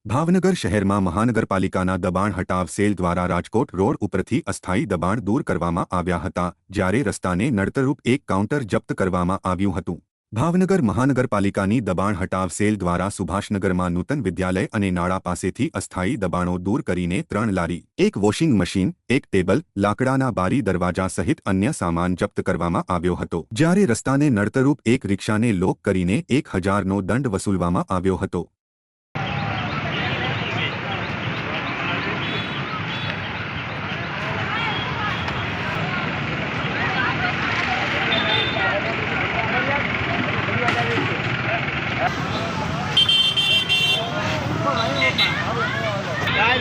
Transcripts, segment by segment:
ભાવનગર શહેરમાં મહાનગરપાલિકાના દબાણ હટાવ સેલ દ્વારા રાજકોટ રોડ ઉપરથી અસ્થાયી દબાણ દૂર કરવામાં આવ્યા હતા, જ્યારે રસ્તાને નડતરરૂપ એક કાઉન્ટર જપ્ત કરવામાં આવ્યું હતું। ભાવનગર મહાનગરપાલિકાની દબાણ હટાવ સેલ દ્વારા સુભાષનગરમાં નૂતન વિદ્યાલય અને નાળા પાસેથી અસ્થાયી દબાણો દૂર કરીને 3 લારી, એક વોશિંગ મશીન, એક ટેબલ, લાકડાના બારી દરવાજા સહિત અન્ય સામાન જપ્ત કરવામાં આવ્યો હતો, જ્યારે રસ્તાને નડતરરૂપ એક રિક્ષાને લોક કરીને 1000નો દંડ વસૂલવામાં આવ્યો હતો।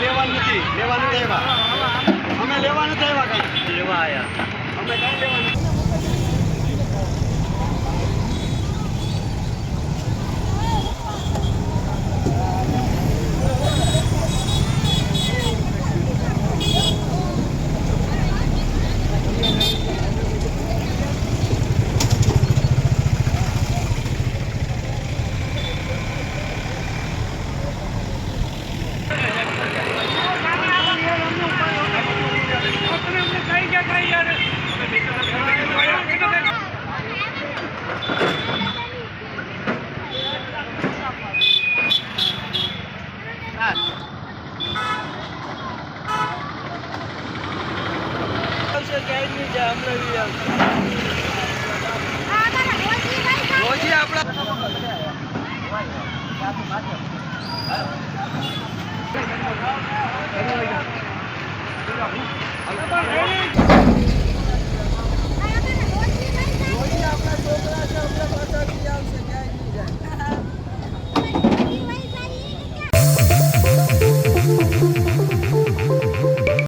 લેવાનું નથી અમે લેવાનું કઈ લેવા આયા અમે કઈ લેવાનું આપણા છોકરા છે આપણા પાછળ આવશે ક્યાંય નહીં જાય।